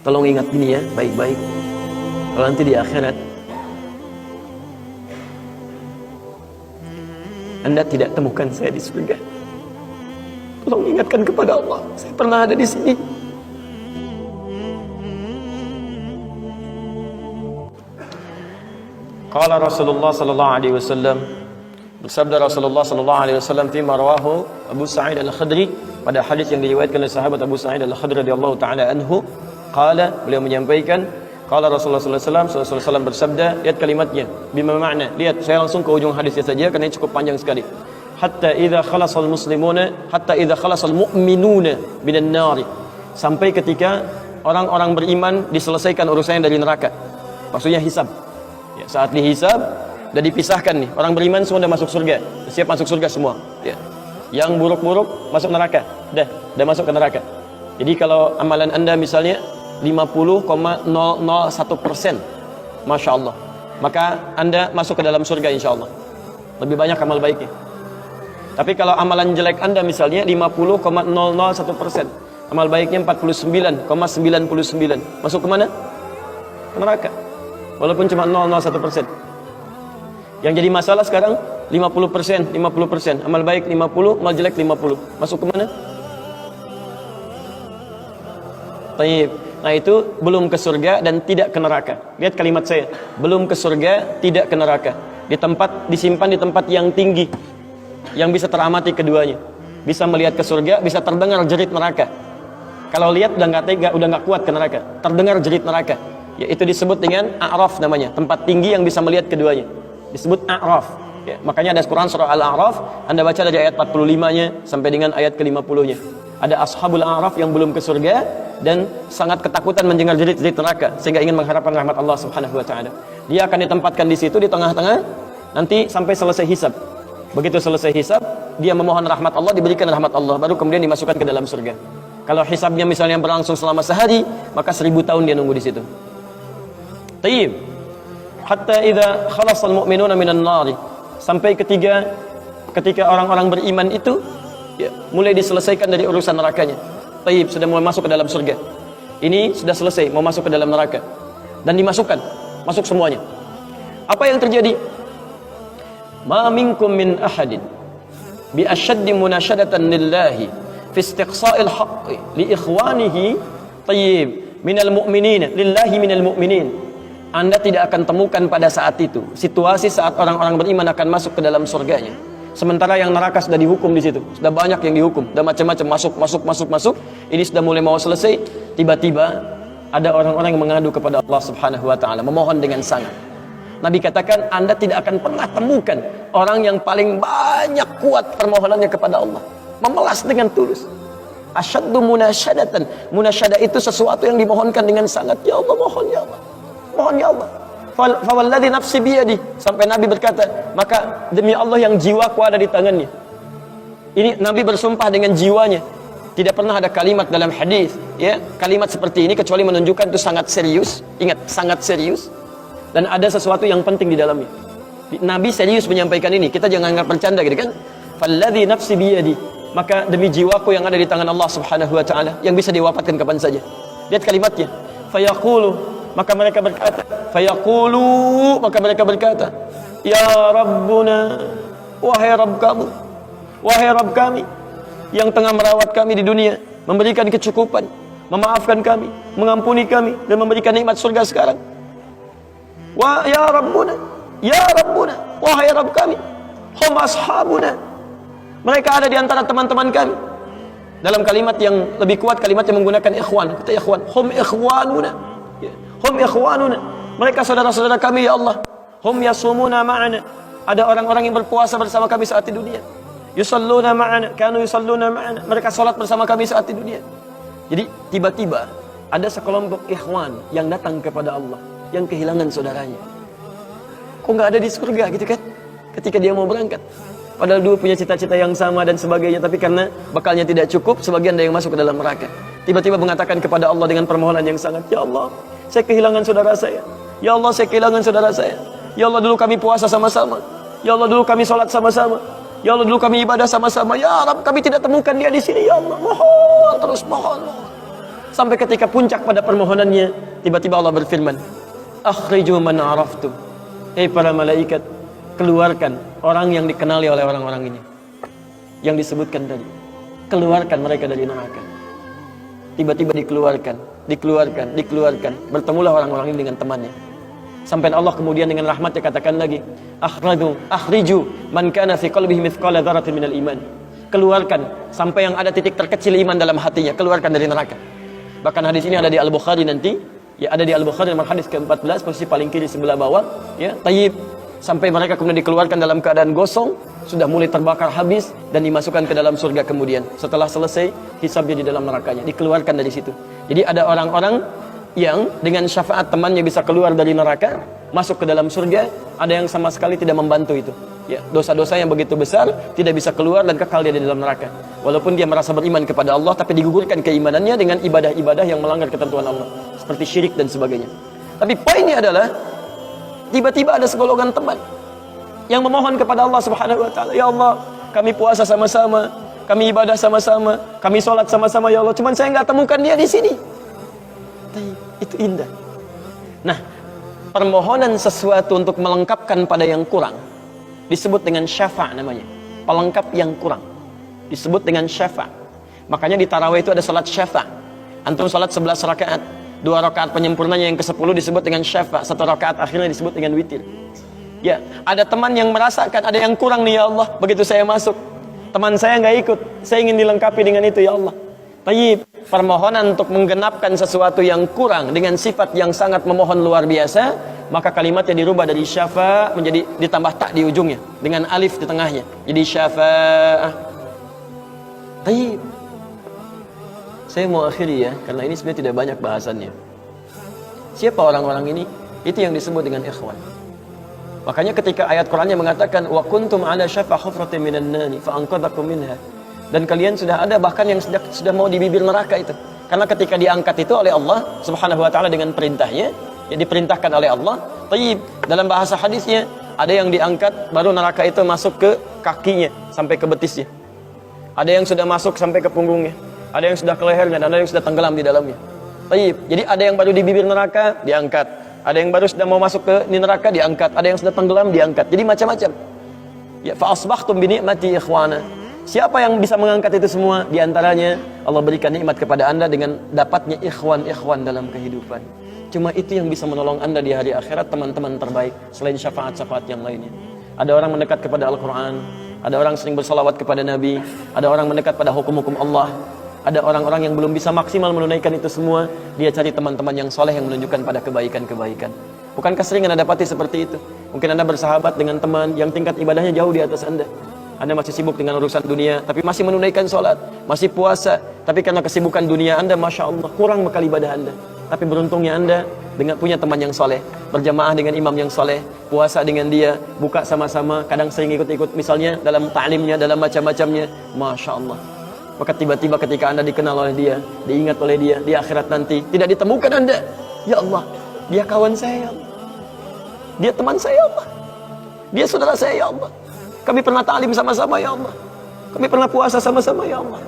Tolong ingat ini ya, baik-baik. Kalau nanti di akhirat Anda tidak temukan saya di surga, tolong ingatkan kepada Allah, saya pernah ada di sini. Qala Rasulullah sallallahu alaihi wasallam, bersabda Rasulullah sallallahu alaihi wasallam fima rawahu Abu Sa'id Al-Khudri, pada hadis yang diriwayatkan oleh sahabat Abu Sa'id Al-Khudri radhiyallahu taala anhu, qala, beliau menyampaikan, qala Rasulullah sallallahu alaihi wasallam bersabda, lihat kalimatnya, bima makna, lihat saya langsung ke ujung hadisnya saja karena ini cukup panjang sekali. Hatta idza khalasal muslimuna, hatta idza khalasal mu'minuna minan nari, sampai ketika orang-orang beriman diselesaikan urusannya dari neraka, maksudnya hisab. Ya, saat dihisab dan dipisahkan nih, orang beriman semua sudah masuk surga, siap masuk surga semua. Ya. Yang buruk-buruk masuk neraka, dah masuk ke neraka. Jadi kalau amalan Anda misalnya 50,001%, Masya Allah, maka Anda masuk ke dalam surga insya Allah. Lebih banyak amal baiknya. Tapi kalau amalan jelek Anda misalnya 50,001%, amal baiknya 49,99, masuk ke mana? Ke neraka. Walaupun cuma 0,01%. Yang jadi masalah sekarang 50%, amal baik 50, amal jelek 50. Masuk ke mana? Taib. Nah itu belum ke surga dan tidak ke neraka. Lihat kalimat saya, belum ke surga, tidak ke neraka. Disimpan di tempat yang tinggi, yang bisa teramati keduanya. Bisa melihat ke surga, bisa terdengar jerit neraka. Kalau lihat udah nggak tega, udah nggak kuat ke neraka. Terdengar jerit neraka. Ya, itu disebut dengan A'raf namanya, tempat tinggi yang bisa melihat keduanya. Disebut A'raf. Ya, makanya ada Quran surah Al-A'raf, Anda baca dari ayat 45-nya sampai dengan ayat ke-50-nya. Ada ashabul A'raf yang belum ke surga dan sangat ketakutan mendengar jerit-jerit neraka sehingga ingin mengharapkan rahmat Allah Subhanahu wa taala. Dia akan ditempatkan di situ di tengah-tengah nanti sampai selesai hisab. Begitu selesai hisab, dia memohon rahmat Allah, diberikan rahmat Allah, baru kemudian dimasukkan ke dalam surga. Kalau hisabnya misalnya berlangsung selama sehari, maka 1000 tahun dia nunggu di situ. Tayyib. Hatta idza khalasal mu'minuna minan nari, sampai ketika orang-orang beriman itu ya, mulai diselesaikan dari urusan nerakanya. Tayyib, sudah mulai masuk ke dalam surga. Ini sudah selesai, mau masuk ke dalam neraka. Dan dimasukkan, masuk semuanya. Apa yang terjadi? Ma minkum min ahadin bi ashaddi munashadatan lillahi fi istiqsa'il haqqi li ikhwanihi tayyib minal mu'minin lillahi minal mu'minin. Anda tidak akan temukan pada saat itu situasi saat orang-orang beriman akan masuk ke dalam surganya, sementara yang neraka sudah dihukum di situ, sudah banyak yang dihukum, sudah macam-macam masuk. Ini sudah mulai mau selesai, tiba-tiba ada orang-orang yang mengadu kepada Allah Subhanahu wa taala, memohon dengan sangat. Nabi katakan, Anda tidak akan pernah temukan orang yang paling banyak kuat permohonannya kepada Allah, memelas dengan tulus. Asyaddu munasyadatan. Munasyadah itu sesuatu yang dimohonkan dengan sangat. Ya Allah, mohon ya Allah. Mohon ya Allah. Fawalladzi nafsi biyadi, sampai Nabi berkata, maka demi Allah yang jiwaku ada di tangannya. Ini Nabi bersumpah dengan jiwanya. Tidak pernah ada kalimat dalam hadis, ya, kalimat seperti ini kecuali menunjukkan itu sangat serius. Ingat, sangat serius. Dan ada sesuatu yang penting di dalamnya. Nabi serius menyampaikan ini. Kita jangan anggap bercanda gitu kan. Falladzi nafsi biyadi, maka demi jiwaku yang ada di tangan Allah Subhanahu wa taala, yang bisa diwafatkan kapan saja. Lihat kalimatnya. Fayaqulu, maka mereka berkata, ya Rabbuna, wahai Rabb kami yang tengah merawat kami di dunia, memberikan kecukupan, memaafkan kami, mengampuni kami, dan memberikan nikmat surga sekarang. Ya Rabbuna, wahai Rabb kami, hum ashabuna, mereka ada di antara teman-teman kami. Dalam kalimat yang lebih kuat, kalimat yang menggunakan ikhwan, kata ikhwan, hum ikhwanuna, hum ikhwanuna, mereka saudara-saudara kami ya Allah. Hum yasumuna ma'ana, ada orang-orang yang berpuasa bersama kami saat di dunia. Yusalluna ma'ana, kanu yusalluna ma'ana, mereka salat bersama kami saat di dunia. Jadi tiba-tiba ada sekelompok ikhwan yang datang kepada Allah, yang kehilangan saudaranya. Kok nggak ada di surga gitu kan? Ketika dia mau berangkat, padahal dua punya cita-cita yang sama dan sebagainya, tapi karena bekalnya tidak cukup, sebagian ada yang masuk ke dalam neraka. Tiba-tiba mengatakan kepada Allah dengan permohonan yang sangat, ya Allah, saya kehilangan saudara saya. Ya Allah, saya kehilangan saudara saya. Ya Allah, dulu kami puasa sama-sama. Ya Allah, dulu kami sholat sama-sama. Ya Allah, dulu kami ibadah sama-sama. Ya Rabb, kami tidak temukan dia di sini. Ya Allah, mohon terus, mohon. Sampai ketika puncak pada permohonannya, tiba-tiba Allah berfirman, akhriju man araftum. Para malaikat, keluarkan orang yang dikenali oleh orang-orang ini, yang disebutkan tadi. Keluarkan mereka dari neraka. Tiba-tiba dikeluarkan. Bertemulah orang-orang ini dengan temannya. Sampai Allah kemudian dengan rahmatnya katakan lagi, akhriju man kana fi qalbihi mithqala dzarratin minal iman. Keluarkan sampai yang ada titik terkecil iman dalam hatinya, keluarkan dari neraka. Bahkan hadis ini ada di Al-Bukhari nanti, ya ada di Al-Bukhari nomor hadis ke-14, posisi paling kiri sebelah bawah, ya. Tayyib, sampai mereka kemudian dikeluarkan dalam keadaan gosong, sudah mulai terbakar habis dan dimasukkan ke dalam surga kemudian. Setelah selesai hisabnya di dalam nerakanya, dikeluarkan dari situ. Jadi ada orang-orang yang dengan syafaat temannya bisa keluar dari neraka, masuk ke dalam surga. Ada yang sama sekali tidak membantu itu. Ya, dosa-dosa yang begitu besar tidak bisa keluar dan kekal dia di dalam neraka. Walaupun dia merasa beriman kepada Allah, tapi digugurkan keimanannya dengan ibadah-ibadah yang melanggar ketentuan Allah, seperti syirik dan sebagainya. Tapi poinnya adalah tiba-tiba ada segolongan teman yang memohon kepada Allah Subhanahu wa taala, ya Allah, kami puasa sama-sama, kami ibadah sama-sama, kami sholat sama-sama ya Allah, cuman saya nggak temukan dia di sini. Itu indah. Nah, permohonan sesuatu untuk melengkapkan pada yang kurang disebut dengan syafa' namanya. Pelengkap yang kurang disebut dengan syafa'. Makanya di tarawih itu ada salat syafa'. Antum salat 11 rakaat, 2 rakaat penyempurnanya yang ke-10 disebut dengan syafa', 1 rakaat akhirnya disebut dengan witir. Ya, ada teman yang merasakan ada yang kurang nih ya Allah, begitu saya masuk, teman saya nggak ikut, saya ingin dilengkapi dengan itu ya Allah. Tayyib, permohonan untuk menggenapkan sesuatu yang kurang dengan sifat yang sangat memohon luar biasa, maka kalimatnya dirubah dari syafa' menjadi ditambah tak di ujungnya dengan alif di tengahnya, jadi syafa'ah. Tayyib, saya mau akhiri ya, karena ini sebenarnya tidak banyak bahasannya. Siapa orang-orang ini? Itu yang disebut dengan ikhwan. Makanya ketika ayat Qur'annya mengatakan wa kuntum ala syafa hufratin minan nari fa anqadhakum minha, dan kalian sudah ada bahkan yang sudah mau di bibir neraka itu. Karena ketika diangkat itu oleh Allah Subhanahu wa taala dengan perintahnya, ya diperintahkan oleh Allah. Tayyib, dalam bahasa hadisnya ada yang diangkat baru neraka itu masuk ke kakinya sampai ke betisnya. Ada yang sudah masuk sampai ke punggungnya, ada yang sudah ke lehernya, dan ada yang sudah tenggelam di dalamnya. Tayyib, jadi ada yang baru di bibir neraka diangkat, ada yang baru sudah mau masuk ke neraka diangkat, ada yang sudah tenggelam diangkat. Jadi macam-macam. Ya, fa asbahtum bi ni'mati ikhwana. Siapa yang bisa mengangkat itu semua? Di antaranya Allah berikan nikmat kepada Anda dengan dapatnya ikhwan-ikhwan dalam kehidupan. Cuma itu yang bisa menolong Anda di hari akhirat, teman-teman terbaik selain syafaat-syafaat yang lainnya. Ada orang mendekat kepada Al-Quran, ada orang sering bersalawat kepada Nabi, ada orang mendekat pada hukum-hukum Allah. Ada orang-orang yang belum bisa maksimal menunaikan itu semua, dia cari teman-teman yang soleh yang menunjukkan pada kebaikan-kebaikan. Bukankah sering Anda dapati seperti itu? Mungkin Anda bersahabat dengan teman yang tingkat ibadahnya jauh di atas Anda. Anda masih sibuk dengan urusan dunia, tapi masih menunaikan sholat, masih puasa, tapi karena kesibukan dunia Anda, Masya Allah, kurang bekal ibadah Anda. Tapi beruntungnya Anda dengan punya teman yang soleh, berjamaah dengan imam yang soleh, puasa dengan dia, buka sama-sama, kadang sering ikut-ikut misalnya dalam ta'limnya, dalam macam-macamnya, Masya Allah. Maka tiba-tiba ketika Anda dikenal oleh dia, diingat oleh dia, di akhirat nanti, tidak ditemukan Anda. Ya Allah, dia kawan saya ya Allah, dia teman saya ya Allah, dia saudara saya ya Allah. Kami pernah ta'lim sama-sama ya Allah, kami pernah puasa sama-sama ya Allah,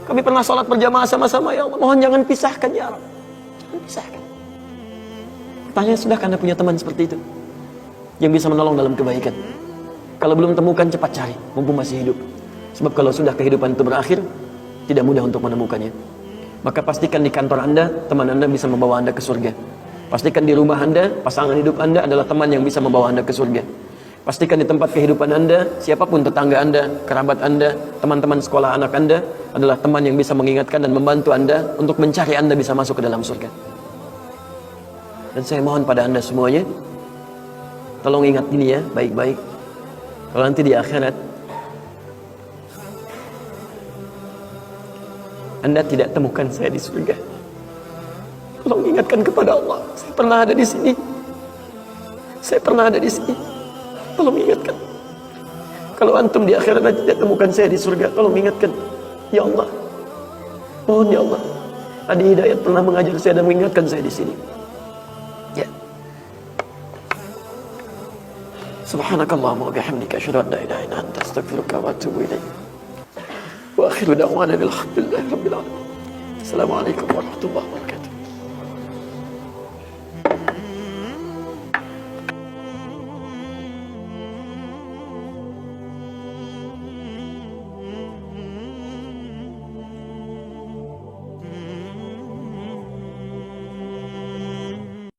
kami pernah sholat berjamaah sama-sama ya Allah. Mohon jangan pisahkan ya Allah, jangan pisahkan. Tanya, sudahkah Anda punya teman seperti itu yang bisa menolong dalam kebaikan? Kalau belum temukan, cepat cari mumpung masih hidup. Sebab kalau sudah kehidupan itu berakhir, tidak mudah untuk menemukannya. Maka pastikan di kantor Anda, teman Anda bisa membawa Anda ke surga. Pastikan di rumah Anda, pasangan hidup Anda adalah teman yang bisa membawa Anda ke surga. Pastikan di tempat kehidupan Anda, siapapun tetangga Anda, kerabat Anda, teman-teman sekolah anak Anda adalah teman yang bisa mengingatkan dan membantu Anda untuk mencari Anda bisa masuk ke dalam surga. Dan saya mohon pada Anda semuanya, tolong ingat ini ya, baik-baik. Kalau nanti di akhirat Anda tidak temukan saya di surga, tolong ingatkan kepada Allah, saya pernah ada di sini, saya pernah ada di sini. Tolong ingatkan. Kalau antum di akhirat nanti tidak temukan saya di surga, tolong ingatkan. Ya Allah, mohon ya Allah, Adi Hidayat pernah mengajar saya dan mengingatkan saya di sini. Ya. Subhanakallahumma wa bihamdika asyhadu an la ilaha illa anta astaghfiruka wa atubu ilaik. Wa akhiru da'wana alhamdulillahi rabbil alamin. Assalamualaikum warahmatullahi wabarakatuh.